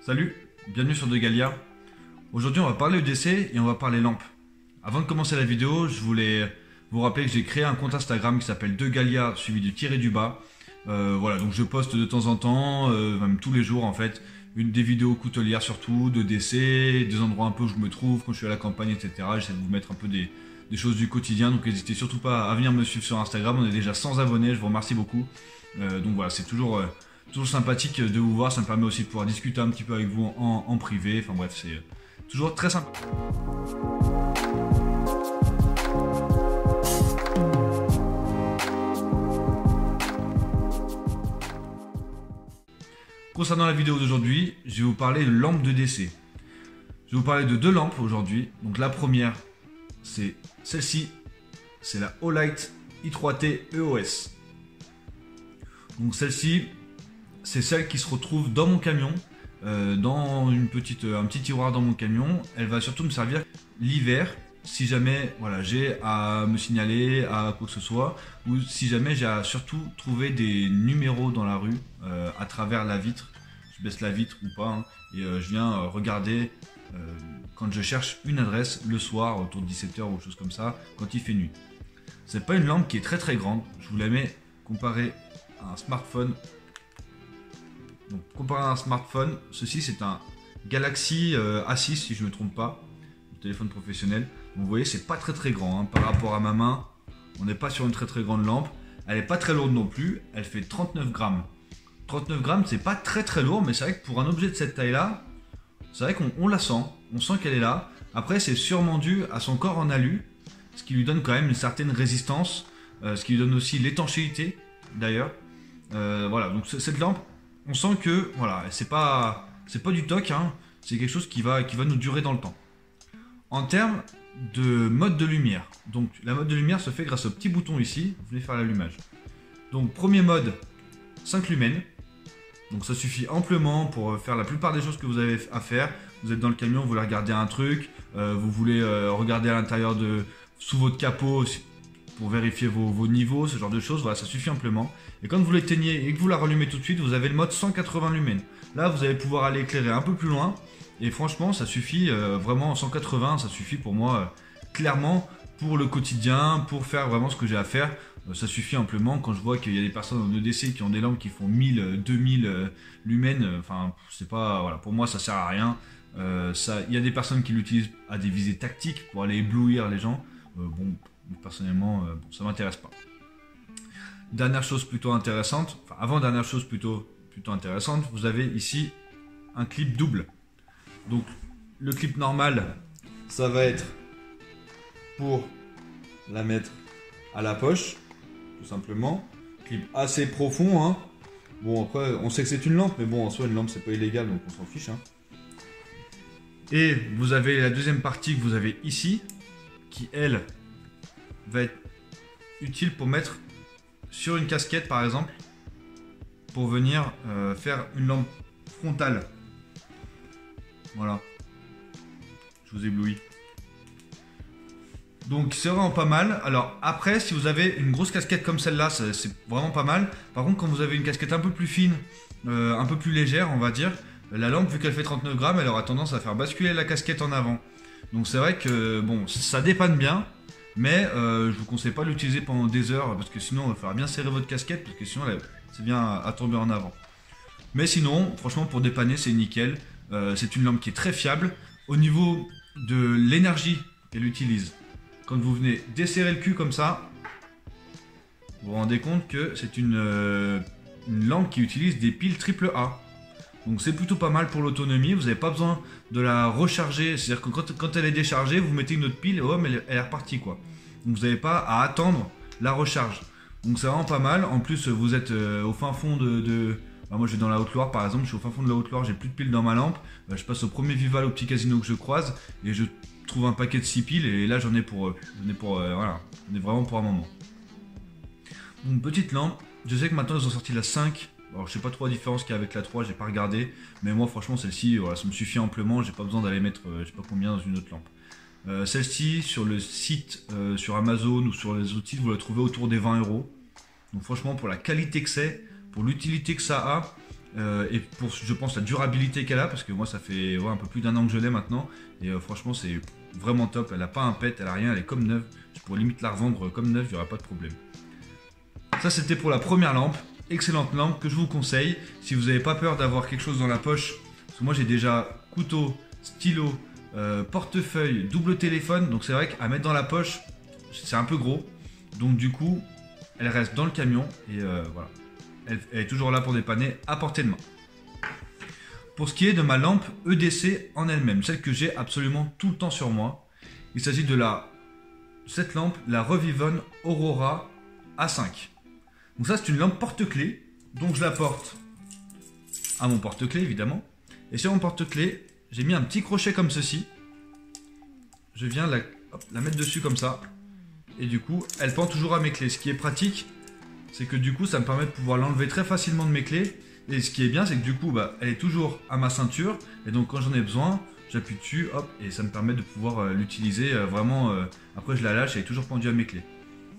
Salut, bienvenue sur Degalia. Aujourd'hui on va parler EDC et on va parler lampes. Avant de commencer la vidéo, je voulais vous rappeler que j'ai créé un compte Instagram qui s'appelle Degalia suivi du tiré du bas. Voilà, donc je poste de temps en temps, même tous les jours en fait, des vidéos coutelières surtout, de DC, des endroits un peu où je me trouve quand je suis à la campagne, etc. J'essaie de vous mettre un peu des choses du quotidien, donc n'hésitez surtout pas à venir me suivre sur Instagram. On est déjà 100 abonnés, je vous remercie beaucoup. Donc voilà, c'est toujours sympathique de vous voir, ça me permet aussi de pouvoir discuter un petit peu avec vous en privé, enfin bref, c'est toujours très sympa. Concernant la vidéo d'aujourd'hui, je vais vous parler de lampes de DC. Je vais vous parler de deux lampes aujourd'hui. Donc la première, c'est celle-ci, c'est la Olight i3T EOS. Donc celle-ci, c'est celle qui se retrouve dans mon camion, dans un petit tiroir dans mon camion. Elle va surtout me servir l'hiver, si jamais voilà, j'ai à me signaler à quoi que ce soit, ou si jamais j'ai à surtout trouver des numéros dans la rue à travers la vitre. Je baisse la vitre ou pas, hein, et je viens regarder quand je cherche une adresse le soir autour de 17 h ou chose comme ça, quand il fait nuit. C'est pas une lampe qui est très grande, je vous la mets comparée à un smartphone. Donc comparé à un smartphone, ceci c'est un Galaxy A6 si je ne me trompe pas, un téléphone professionnel. Donc, vous voyez, c'est pas très grand, hein, par rapport à ma main. On n'est pas sur une très grande lampe. Elle n'est pas très lourde non plus. Elle fait 39 grammes. 39 grammes, c'est pas très lourd, mais c'est vrai que pour un objet de cette taille-là, c'est vrai qu'on la sent. On sent qu'elle est là. Après, c'est sûrement dû à son corps en alu, ce qui lui donne quand même une certaine résistance, ce qui lui donne aussi l'étanchéité d'ailleurs. Voilà, donc cette lampe, on sent que voilà, c'est pas du toc, hein, c'est quelque chose qui va nous durer dans le temps. En termes de mode de lumière, donc la mode de lumière se fait grâce au petit bouton ici, vous venez faire l'allumage. Donc premier mode, 5 lumens, donc ça suffit amplement pour faire la plupart des choses que vous avez à faire. Vous êtes dans le camion, vous voulez regarder un truc, vous voulez regarder à l'intérieur sous votre capot pour vérifier vos niveaux, ce genre de choses, voilà, ça suffit amplement. Et quand vous l'éteignez et que vous la rallumez tout de suite, vous avez le mode 180 lumens. Là, vous allez pouvoir aller éclairer un peu plus loin. Et franchement, ça suffit vraiment, 180, ça suffit pour moi, clairement, pour le quotidien, pour faire vraiment ce que j'ai à faire. Ça suffit amplement. Quand je vois qu'il y a des personnes en EDC qui ont des lampes qui font 1000, 2000 lumens, enfin, c'est pas, voilà, pour moi, ça sert à rien. Il y a des personnes qui l'utilisent à des visées tactiques pour aller éblouir les gens. Bon, personnellement, ça m'intéresse pas. Dernière chose plutôt intéressante, enfin, avant-dernière chose plutôt intéressante, vous avez ici un clip double. Donc le clip normal, ça va être pour la mettre à la poche, tout simplement. Clip assez profond, hein. Bon, après, on sait que c'est une lampe, mais bon, en soi, une lampe, c'est pas illégal, donc on s'en fiche, hein. Et vous avez la deuxième partie que vous avez ici, qui, elle, va être utile pour mettre sur une casquette, par exemple, pour venir faire une lampe frontale. Voilà, je vous éblouis. Donc c'est vraiment pas mal. Alors après, si vous avez une grosse casquette comme celle-là, c'est vraiment pas mal. Par contre, quand vous avez une casquette un peu plus fine, un peu plus légère, on va dire, la lampe, vu qu'elle fait 39 grammes, elle aura tendance à faire basculer la casquette en avant. Donc c'est vrai que bon, ça dépanne bien, mais je vous conseille pas de l'utiliser pendant des heures, parce que sinon il va falloir bien serrer votre casquette, parce que sinon c'est bien à tomber en avant. Mais sinon, franchement, pour dépanner, c'est nickel. C'est une lampe qui est très fiable. Au niveau de l'énergie qu'elle utilise, quand vous venez desserrer le cul comme ça, vous vous rendez compte que c'est une lampe qui utilise des piles AAA. Donc c'est plutôt pas mal pour l'autonomie. Vous n'avez pas besoin de la recharger. C'est-à-dire que quand elle est déchargée, vous mettez une autre pile et hop, elle est repartie, quoi. Donc vous n'avez pas à attendre la recharge. Donc c'est vraiment pas mal. En plus, vous êtes au fin fond moi je vais dans la Haute-Loire par exemple, je suis au fin fond de la Haute-Loire, j'ai plus de piles dans ma lampe, je passe au premier Vival au petit casino que je croise et je trouve un paquet de 6 piles et là j'en ai voilà, j'en ai vraiment pour un moment. Une petite lampe, je sais que maintenant ils ont sorti la 5, alors je sais pas trop la différence qu'il y a avec la 3, j'ai pas regardé, mais moi franchement celle-ci, voilà, ça me suffit amplement, j'ai pas besoin d'aller mettre je sais pas combien dans une autre lampe. Celle-ci sur le site, sur Amazon ou sur les autres sites, vous la trouvez autour des 20 €. Donc franchement pour la qualité que c'est, pour l'utilité que ça a, et pour, je pense, la durabilité qu'elle a, parce que moi ça fait un peu plus d'1 an que je l'ai maintenant, et franchement c'est vraiment top, elle a pas un pet, elle a rien, elle est comme neuve, je pourrais limite la revendre comme neuve, il n'y aura pas de problème. Ça c'était pour la première lampe, excellente lampe que je vous conseille, si vous n'avez pas peur d'avoir quelque chose dans la poche, parce que moi j'ai déjà couteau, stylo, portefeuille, double téléphone, donc c'est vrai qu'à mettre dans la poche, c'est un peu gros, donc du coup, elle reste dans le camion, et voilà. Elle est toujours là pour dépanner à portée de main. Pour ce qui est de ma lampe EDC en elle-même, celle que j'ai absolument tout le temps sur moi, il s'agit de cette lampe, la Revivon Aurora A5. Donc ça c'est une lampe porte-clés, donc je la porte à mon porte-clés évidemment. Et sur mon porte-clés, j'ai mis un petit crochet comme ceci. Je viens la mettre dessus comme ça. Et du coup, elle pend toujours à mes clés. Ce qui est pratique, c'est que du coup, ça me permet de pouvoir l'enlever très facilement de mes clés. Et ce qui est bien, c'est que du coup, elle est toujours à ma ceinture. Et donc, quand j'en ai besoin, j'appuie dessus, hop, et ça me permet de pouvoir l'utiliser vraiment. Après, je la lâche, elle est toujours pendue à mes clés.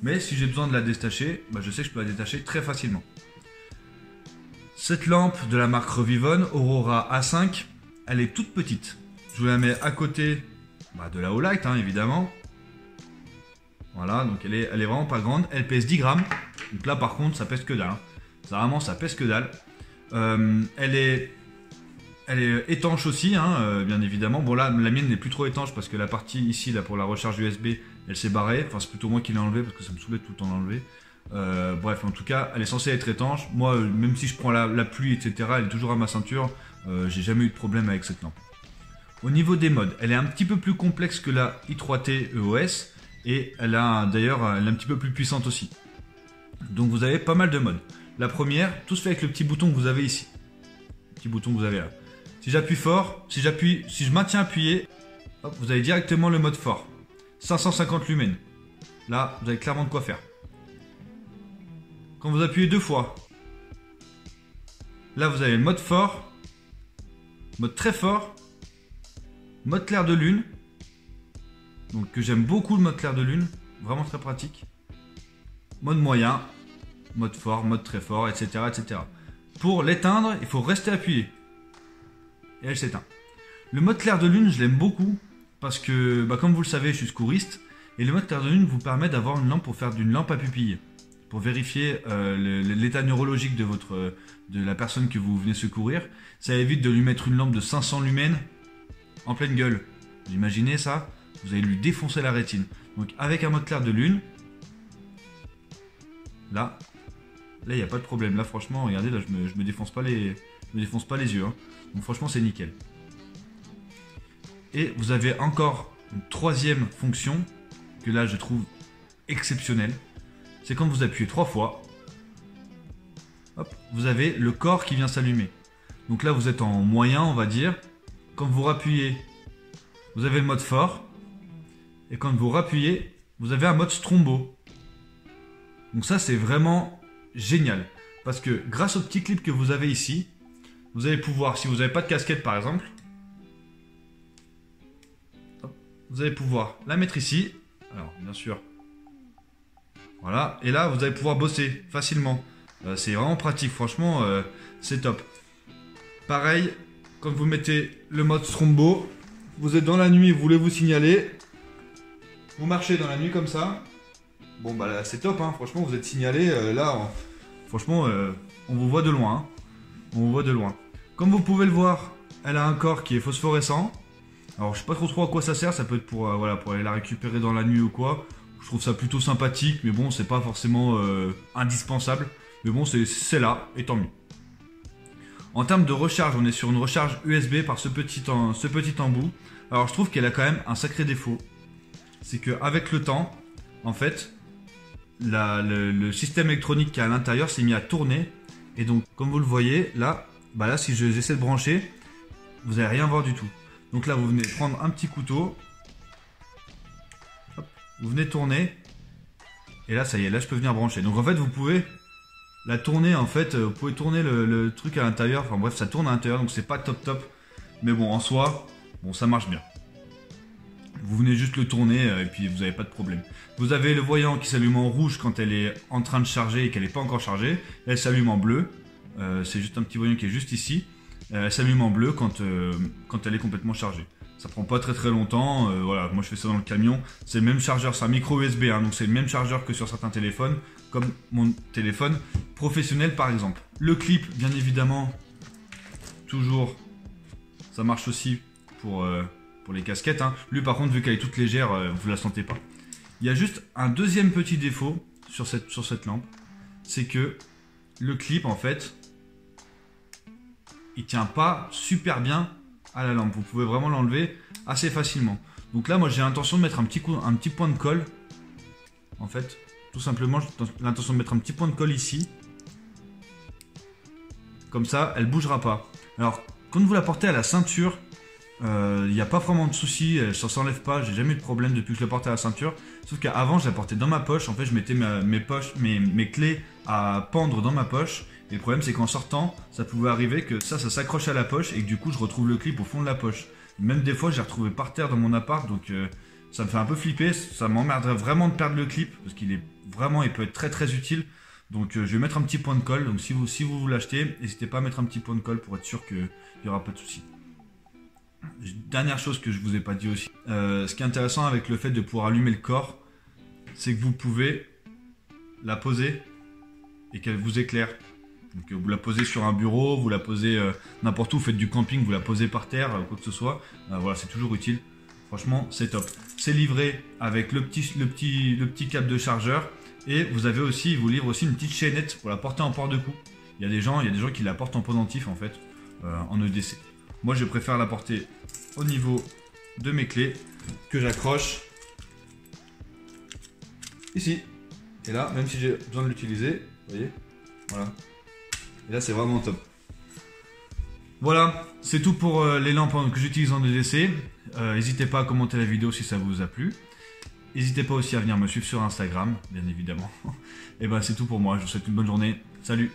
Mais si j'ai besoin de la détacher, je sais que je peux la détacher très facilement. Cette lampe de la marque Revivon, Aurora A5, elle est toute petite. Je vous la mets à côté de la Olight, hein, évidemment. Voilà, donc elle est vraiment pas grande. Elle pèse 10 grammes. Donc là, par contre, ça pèse que dalle. Hein. Ça pèse que dalle. Elle est étanche aussi, hein, bien évidemment. Bon, là, la mienne n'est plus trop étanche parce que la partie ici, là, pour la recharge USB, elle s'est barrée. Enfin, c'est plutôt moi qui l'ai enlevée parce que ça me saoulait tout le temps d'enlever. Bref, en tout cas, elle est censée être étanche. Moi, même si je prends la pluie, etc., elle est toujours à ma ceinture. J'ai jamais eu de problème avec cette lampe. Au niveau des modes, elle est un petit peu plus complexe que la i3T EOS. Et d'ailleurs, elle est un petit peu plus puissante aussi. Donc vous avez pas mal de modes. La première, tout se fait avec le petit bouton que vous avez ici. Le petit bouton que vous avez là. Si j'appuie fort, si je maintiens appuyé, hop, vous avez directement le mode fort. 550 lumens. Là, vous avez clairement de quoi faire. Quand vous appuyez 2 fois, là vous avez le mode fort, mode très fort, mode clair de lune. Donc que j'aime beaucoup le mode clair de lune, vraiment très pratique. Mode moyen, mode fort, mode très fort, etc. etc. Pour l'éteindre, il faut rester appuyé. Et elle s'éteint. Le mode clair de lune, je l'aime beaucoup parce que, comme vous le savez, je suis secouriste. Et le mode clair de lune vous permet d'avoir une lampe pour faire d'une lampe à pupille. Pour vérifier l'état neurologique de la personne que vous venez secourir. Ça évite de lui mettre une lampe de 500 lumens en pleine gueule. Vous imaginez ça ? Vous allez lui défoncer la rétine. Donc avec un mode clair de lune, là il n'y a pas de problème. Là franchement, regardez, là je me défonce pas les yeux. Hein. Donc franchement c'est nickel. Et vous avez encore une troisième fonction que là je trouve exceptionnelle. C'est quand vous appuyez 3 fois, hop, vous avez le corps qui vient s'allumer. Donc là vous êtes en moyen, on va dire. Quand vous rappuyez, vous avez le mode fort. Et quand vous rappuyez, vous avez un mode strombo. Donc ça, c'est vraiment génial. Parce que grâce au petit clip que vous avez ici, vous allez pouvoir, si vous n'avez pas de casquette par exemple, vous allez pouvoir la mettre ici. Alors, bien sûr. Voilà. Et là, vous allez pouvoir bosser facilement. C'est vraiment pratique. Franchement, c'est top. Pareil, quand vous mettez le mode strombo, vous êtes dans la nuit, vous voulez vous signaler. Vous marchez dans la nuit comme ça. Bon là c'est top, hein. Franchement vous êtes signalé. Franchement on vous voit de loin. Hein. On vous voit de loin. Comme vous pouvez le voir, elle a un corps qui est phosphorescent. Alors je sais pas trop à quoi ça sert. Ça peut être pour aller la récupérer dans la nuit ou quoi. Je trouve ça plutôt sympathique, mais bon c'est pas forcément indispensable. Mais bon c'est là et tant mieux. En termes de recharge, on est sur une recharge USB par ce petit embout. Alors je trouve qu'elle a quand même un sacré défaut. C'est qu'avec le temps, en fait, le système électronique qui est à l'intérieur s'est mis à tourner. Et donc, comme vous le voyez, là si j'essaie de brancher, vous n'allez rien voir du tout. Donc là, vous venez prendre un petit couteau. Hop, vous venez tourner. Et là, ça y est, là, je peux venir brancher. Donc en fait, vous pouvez la tourner, en fait. Vous pouvez tourner le truc à l'intérieur. Enfin bref, ça tourne à l'intérieur, donc c'est pas top. Mais bon, en soi, ça marche bien. Vous venez juste le tourner et puis vous n'avez pas de problème. Vous avez le voyant qui s'allume en rouge quand elle est en train de charger et qu'elle n'est pas encore chargée. Elle s'allume en bleu c'est juste un petit voyant qui est juste ici. Elle s'allume en bleu quand elle est complètement chargée. Ça prend pas très longtemps, voilà, moi je fais ça dans le camion. C'est le même chargeur, c'est un micro USB, hein, donc c'est le même chargeur que sur certains téléphones, comme mon téléphone professionnel par exemple. Le clip, bien évidemment, toujours, ça marche aussi pour les casquettes. Hein. Lui par contre, vu qu'elle est toute légère, vous la sentez pas. Il y a juste un deuxième petit défaut sur cette lampe, c'est que le clip en fait, il tient pas super bien à la lampe. Vous pouvez vraiment l'enlever assez facilement. Donc là, moi j'ai l'intention de mettre un petit point de colle. En fait, tout simplement, j'ai l'intention de mettre un petit point de colle ici. Comme ça, elle bougera pas. Alors, quand vous la portez à la ceinture, il n'y a pas vraiment de souci, ça s'enlève pas, j'ai jamais eu de problème depuis que je la portais à la ceinture. Sauf qu'avant, je la portais dans ma poche. En fait, je mettais mes clés à pendre dans ma poche. Et le problème, c'est qu'en sortant, ça pouvait arriver que ça s'accroche à la poche et que du coup, je retrouve le clip au fond de la poche. Même des fois, je l'ai retrouvé par terre dans mon appart, donc ça me fait un peu flipper. Ça m'emmerderait vraiment de perdre le clip parce qu'il est vraiment, il peut être très utile. Donc, je vais mettre un petit point de colle. Donc, si vous l'achetez, n'hésitez pas à mettre un petit point de colle pour être sûr qu'il n'y aura pas de souci. Dernière chose que je vous ai pas dit aussi, ce qui est intéressant avec le fait de pouvoir allumer le corps, c'est que vous pouvez la poser et qu'elle vous éclaire. Donc vous la posez sur un bureau, vous la posez n'importe où, vous faites du camping, vous la posez par terre, quoi que ce soit. Voilà, c'est toujours utile. Franchement, c'est top. C'est livré avec le petit câble de chargeur et vous avez aussi, il vous livre aussi une petite chaînette pour la porter en port de cou. Il y a des gens qui la portent en pendentif en fait, en EDC. Moi, je préfère la porter au niveau de mes clés que j'accroche ici. Et là, même si j'ai besoin de l'utiliser, vous voyez, voilà. Et là, c'est vraiment top. Voilà, c'est tout pour les lampes que j'utilise en EDC. N'hésitez pas à commenter la vidéo si ça vous a plu. N'hésitez pas aussi à venir me suivre sur Instagram, bien évidemment. Et ben c'est tout pour moi, je vous souhaite une bonne journée. Salut!